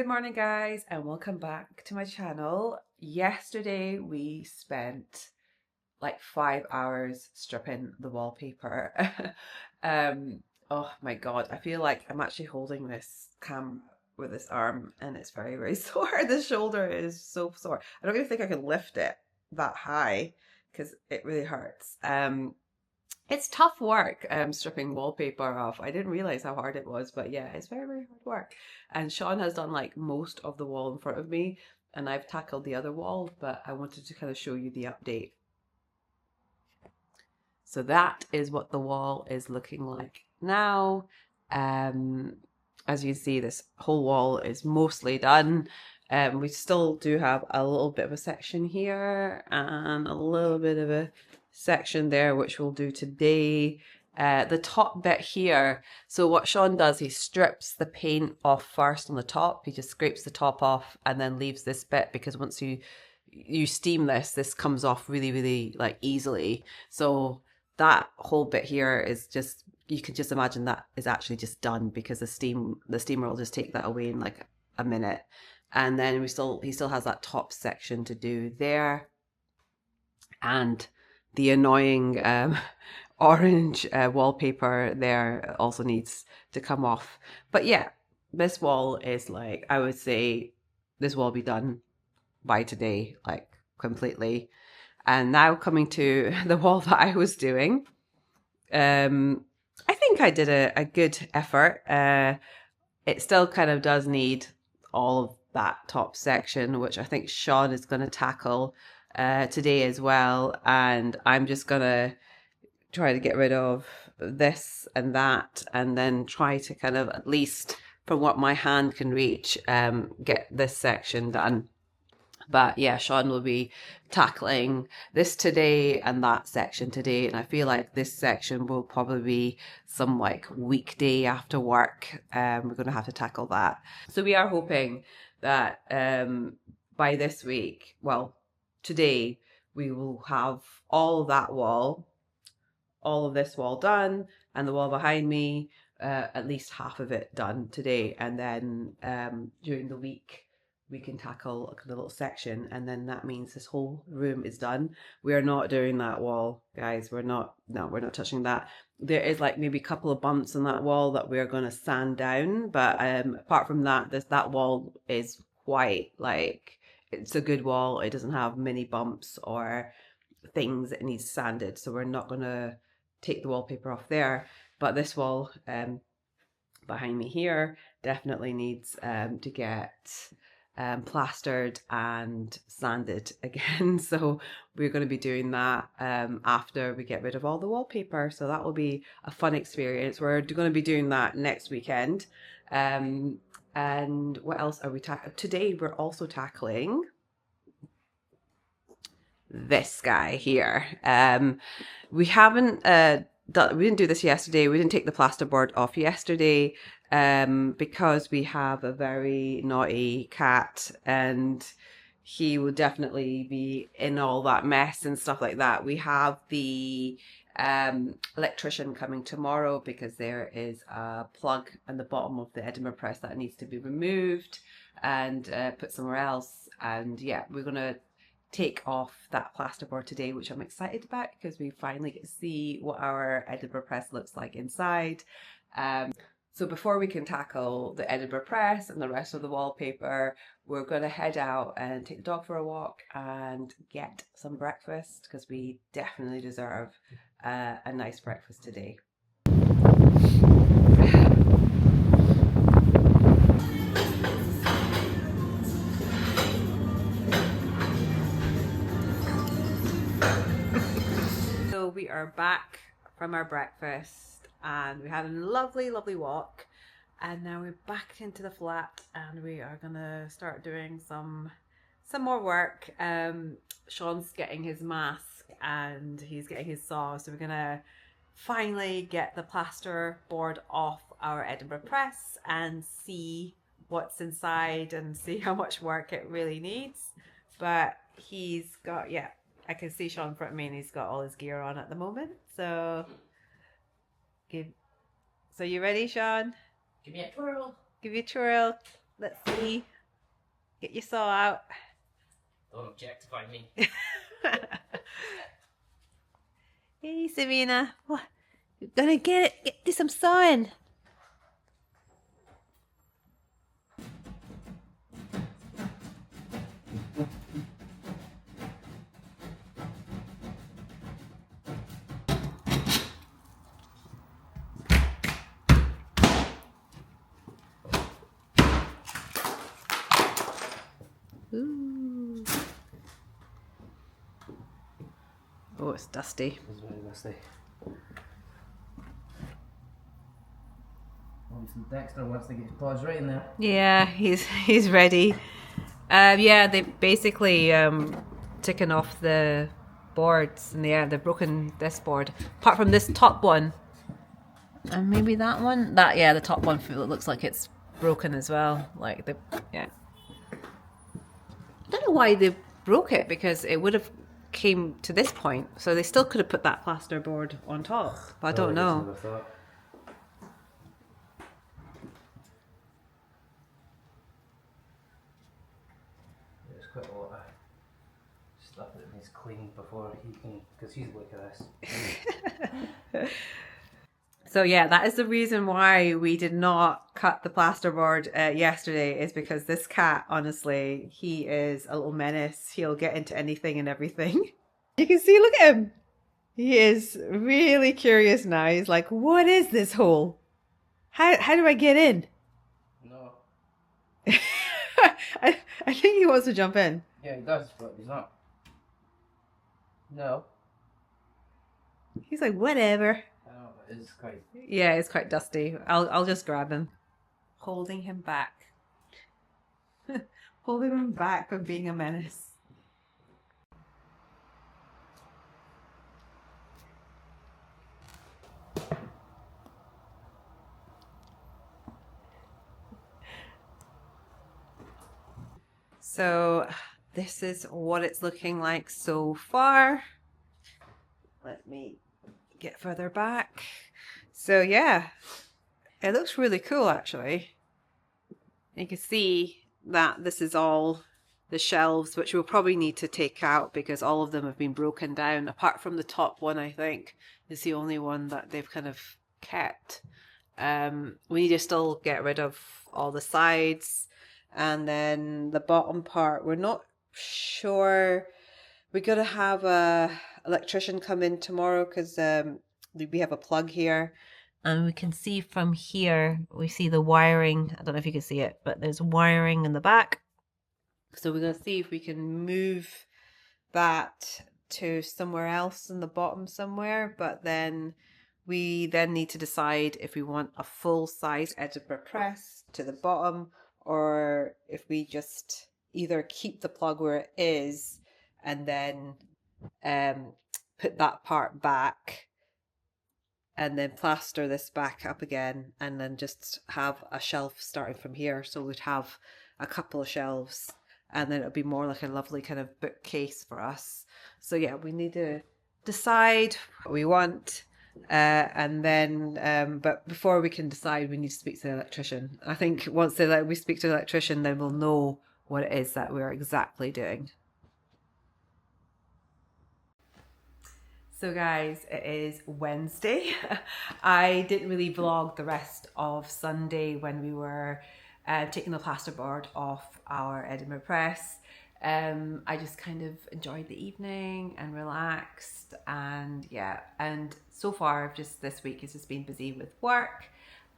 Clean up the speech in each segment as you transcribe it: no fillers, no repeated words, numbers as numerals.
Good morning, guys, and welcome back to my channel. Yesterday we spent like 5 hours stripping the wallpaper. Oh my god, I feel like I'm actually holding this cam with this arm and it's very, very sore. The shoulder is so sore. I don't even think I can lift it that high because it really hurts. It's tough work stripping wallpaper off. I didn't realize how hard it was, but yeah, it's very, very hard work. And Sean has done like most of the wall in front of me, and I've tackled the other wall, but I wanted to kind of show you the update. So that is what the wall is looking like now. As you see, this whole wall is mostly done. We still do have a little bit of a section here and a little bit of a section there, which we'll do today. The top bit here, so what Sean does, he strips the paint off first on the top. He just scrapes the top off and then leaves this bit, because once you steam this comes off really, really like easily. So that whole bit here is just, you can just imagine that is actually just done, because the steamer will just take that away in like a minute. And then he still has that top section to do there, and the annoying orange wallpaper there also needs to come off. But yeah, this wall is like, I would say this wall will be done by today, like completely. And now coming to the wall that I was doing, I think I did a good effort. It still kind of does need all of that top section, which I think Sean is going to tackle today as well. And I'm just going to try to get rid of this and that, and then try to kind of, at least from what my hand can reach, get this section done. But yeah, Sean will be tackling this today and that section today. And I feel like this section will probably be some like weekday after work. We're going to have to tackle that. So we are hoping that by this week, well, today, we will have all of that wall, all of this wall done, and the wall behind me, at least half of it done today. And then during the week, we can tackle a little section, and then that means this whole room is done. We are not doing that wall, guys. We're not touching that. There is like maybe a couple of bumps on that wall that we're going to sand down, but apart from that, that wall is quite like, it's a good wall. It doesn't have many bumps or things that needs sanded, so we're not going to take the wallpaper off there. But this wall behind me here definitely needs to get plastered and sanded again. So we're going to be doing that after we get rid of all the wallpaper. So that will be a fun experience. We're going to be doing that next weekend. And what else are we tackling? Today we're also tackling this guy here. We haven't we didn't do this yesterday. We didn't take the plasterboard off yesterday because we have a very naughty cat, and he will definitely be in all that mess and stuff like that. We have the electrician coming tomorrow because there is a plug in the bottom of the Edinburgh press that needs to be removed and put somewhere else. And yeah, we're gonna take off that plasterboard today, which I'm excited about, because we finally get to see what our Edinburgh press looks like inside. So before we can tackle the Edinburgh press and the rest of the wallpaper, we're going to head out and take the dog for a walk and get some breakfast, because we definitely deserve a nice breakfast today. So we are back from our breakfast, and we had a lovely, lovely walk, and now we're back into the flat, and we are gonna start doing some more work. Sean's getting his mask and he's getting his saw, so we're gonna finally get the plaster board off our Edinburgh press and see what's inside and see how much work it really needs. But he's got, yeah, I can see Sean in front of me and he's got all his gear on at the moment. So you ready, Sean? Give me a twirl. Give you a twirl. Let's see. Get your saw out. Don't objectify me. Hey, Serena. What? You're gonna get it. Do some sawing. Ooh. Oh, it's dusty. It's very dusty. Obviously Dexter wants to get his paws right in there. Yeah, he's ready. Yeah, they basically taken off the boards, and yeah, they've broken this board. Apart from this top one, and maybe that one. The top one looks like it's broken as well. Like I don't know why they broke it, because it would have came to this point, so they still could have put that plaster board on top. But I don't know. There's quite a lot of stuff that needs cleaned before he can, because he's look at this. So yeah, that is the reason why we did not cut the plasterboard yesterday, is because this cat, honestly, he is a little menace. He'll get into anything and everything. You can see, look at him. He is really curious now. He's like, what is this hole? How do I get in? No. I think he wants to jump in. Yeah, he does, but he's not. No. He's like, whatever. It's quite... Yeah, it's quite dusty. I'll just grab him. Holding him back. Holding him back from being a menace. So this is what it's looking like so far. Let me get further back. So yeah, it looks really cool actually. You can see that this is all the shelves, which we'll probably need to take out because all of them have been broken down, apart from the top one. I think is the only one that they've kind of kept. We need to still get rid of all the sides, and then the bottom part, we're not sure. We're gonna have a electrician come in tomorrow because we have a plug here, and we can see from here, we see the wiring. I don't know if you can see it, but there's wiring in the back. So we're going to see if we can move that to somewhere else in the bottom somewhere, but then we need to decide if we want a full size Edinburgh press to the bottom, or if we just either keep the plug where it is and then put that part back and then plaster this back up again, and then just have a shelf starting from here. So we'd have a couple of shelves, and then it'll be more like a lovely kind of bookcase for us. So yeah, we need to decide what we want, and then but before we can decide, we need to speak to the electrician. I think once we speak to the electrician, then we'll know what it is that we're exactly doing. So guys, it is Wednesday. I didn't really vlog the rest of Sunday when we were taking the plasterboard off our Edinburgh press. I just kind of enjoyed the evening and relaxed, and yeah, and so far this week has just been busy with work,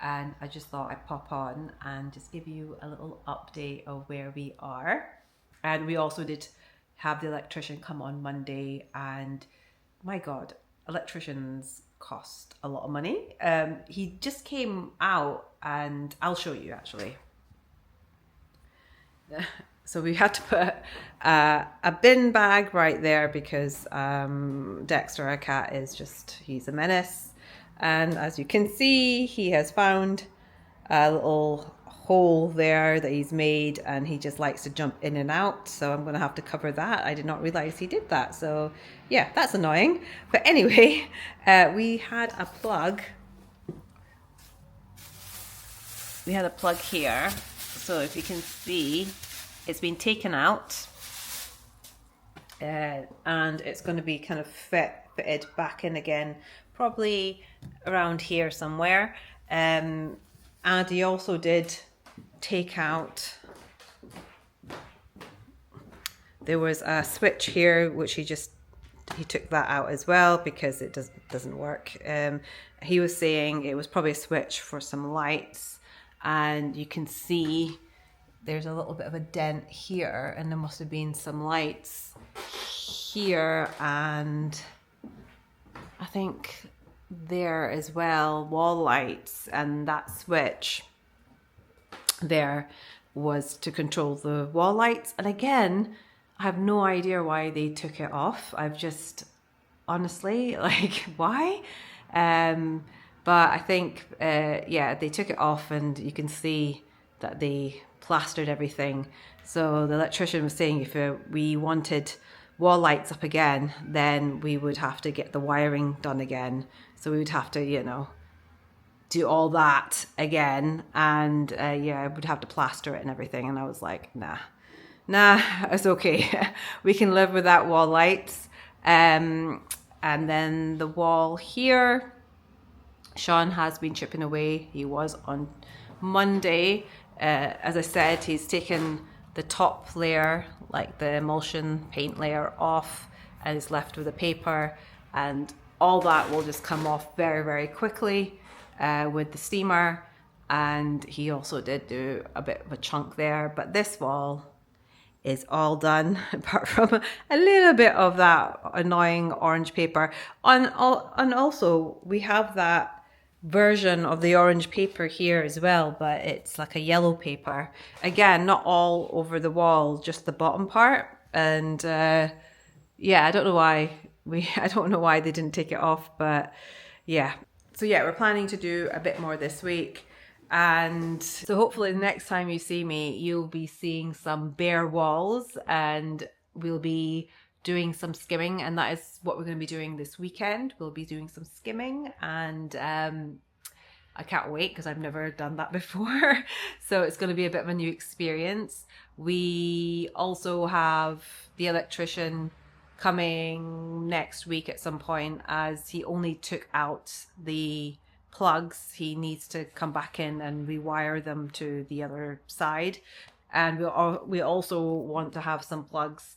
and I just thought I'd pop on and just give you a little update of where we are. And we also did have the electrician come on Monday, and my God, electricians cost a lot of money. He just came out, and I'll show you actually. So we had to put a bin bag right there because Dexter, our cat, he's a menace. And as you can see, he has found a little hole there that he's made, and he just likes to jump in and out. So I'm going to have to cover that. I did not realize he did that. So yeah, that's annoying. But anyway, we had a plug. We had a plug here. So if you can see, it's been taken out, and it's going to be kind of fitted back in again, probably around here somewhere. And he also did take out, there was a switch here which he took that out as well because it doesn't work. He was saying it was probably a switch for some lights, and you can see there's a little bit of a dent here, and there must have been some lights here, and I think there as well, wall lights, and that switch there was to control the wall lights. And again, I have no idea why they took it off. I've just honestly, like, why? But I think yeah, they took it off, and you can see that they plastered everything. So the electrician was saying if we wanted wall lights up again, then we would have to get the wiring done again. So we would have to, you know, do all that again, and yeah, I would have to plaster it and everything. And I was like, nah, it's okay. We can live with that wall lights. And then the wall here, Sean has been chipping away. He was on Monday. As I said, he's taken the top layer, like the emulsion paint layer, off, and is left with the paper, and all that will just come off very, very quickly with the steamer. And he also did do a bit of a chunk there, but this wall is all done apart from a little bit of that annoying orange paper. And also we have that version of the orange paper here as well, but it's like a yellow paper. Again, not all over the wall, just the bottom part. And yeah, I don't know why they didn't take it off, but yeah. So yeah, we're planning to do a bit more this week. And so hopefully the next time you see me, you'll be seeing some bare walls, and we'll be doing some skimming, and that is what we're going to be doing this weekend. We'll be doing some skimming, and I can't wait because I've never done that before. So it's going to be a bit of a new experience. We also have the electrician coming next week at some point, as he only took out the plugs. He needs to come back in and rewire them to the other side. And we also want to have some plugs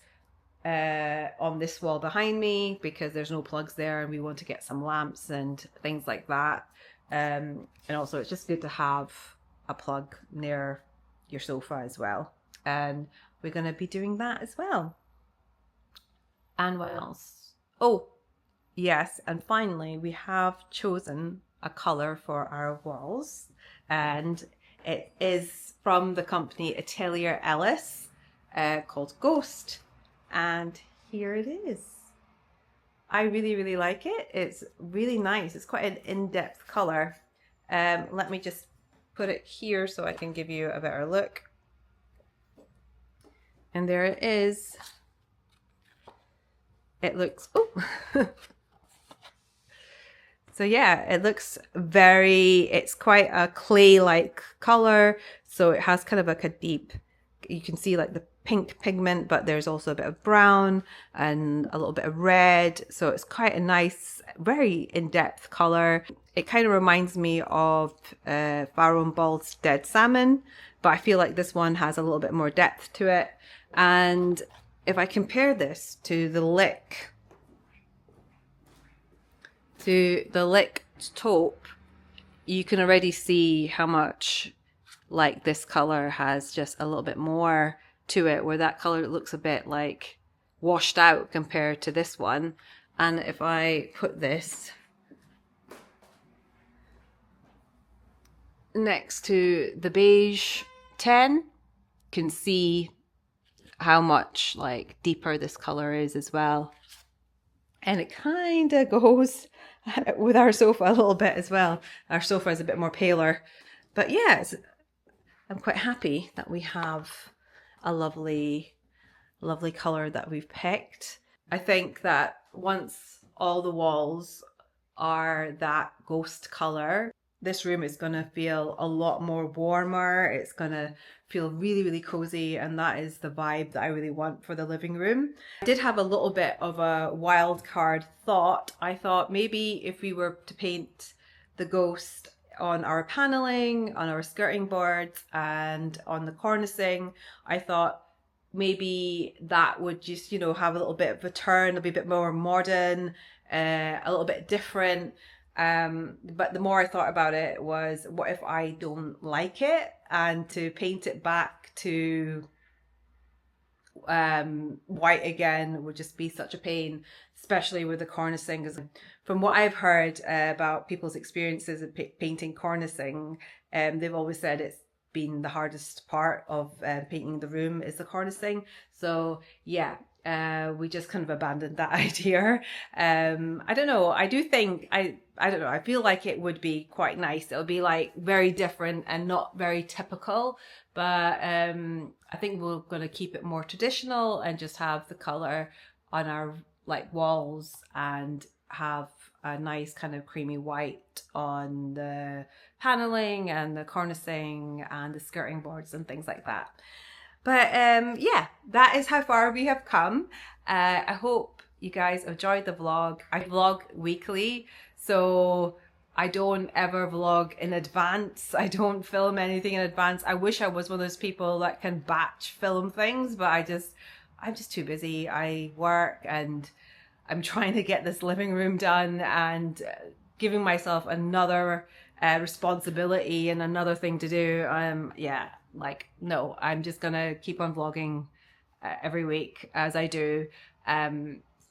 on this wall behind me, because there's no plugs there, and we want to get some lamps and things like that. And also it's just good to have a plug near your sofa as well. And we're going to be doing that as well. And what else? Oh, yes. And finally, we have chosen a color for our walls, and it is from the company Atelier Ellis, called Ghost, and here it is. I really, really like it. It's really nice. It's quite an in-depth color. Let me just put it here so I can give you a better look. And there it is. It looks, oh. So yeah, it looks it's quite a clay-like color. So it has kind of like a deep, you can see like the pink pigment, but there's also a bit of brown and a little bit of red. So it's quite a nice, very in-depth color. It kind of reminds me of Farrow and Ball's Dead Salmon, but I feel like this one has a little bit more depth to it. And if I compare this to the Lick taupe, you can already see how much like this color has just a little bit more to it, where that color looks a bit like washed out compared to this one. And if I put this next to the beige 10, you can see how much like deeper this color is as well. And it kind of goes with our sofa a little bit as well. Our sofa is a bit more paler. But yeah, I'm quite happy that we have a lovely, lovely color that we've picked. I think that once all the walls are that ghost color, this room is going to feel a lot more warmer. It's going to feel really, really cozy. And that is the vibe that I really want for the living room. I did have a little bit of a wild card thought. I thought maybe if we were to paint the ghost on our paneling, on our skirting boards, and on the cornicing, I thought maybe that would just, you know, have a little bit of a turn, it'll be a bit more modern, a little bit different. But the more I thought about it was, what if I don't like it? And to paint it back to white again would just be such a pain, especially with the cornicing. Because from what I've heard about people's experiences of painting cornicing, they've always said it's been the hardest part of painting the room is the cornicing. So yeah, we just kind of abandoned that idea. I don't know. I do think I don't know. I feel like it would be quite nice. It'll be like very different and not very typical. But I think we're going to keep it more traditional and just have the color on our like walls and have a nice kind of creamy white on the paneling and the cornicing and the skirting boards and things like that. But yeah, that is how far we have come. I hope you guys enjoyed the vlog. I vlog weekly, so I don't ever vlog in advance. I don't film anything in advance. I wish I was one of those people that can batch film things, but I'm just too busy. I work and I'm trying to get this living room done and giving myself another responsibility and another thing to do. Yeah, like, no, I'm just gonna keep on vlogging every week as I do.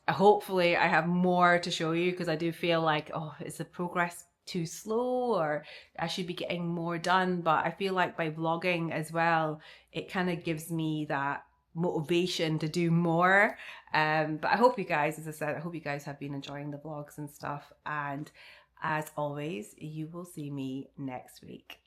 Hopefully I have more to show you, because I do feel like, oh, is the progress too slow, or I should be getting more done? But I feel like by vlogging as well, it kind of gives me that motivation to do more. But I hope you guys, as I said, I hope you guys have been enjoying the vlogs and stuff. And as always, you will see me next week.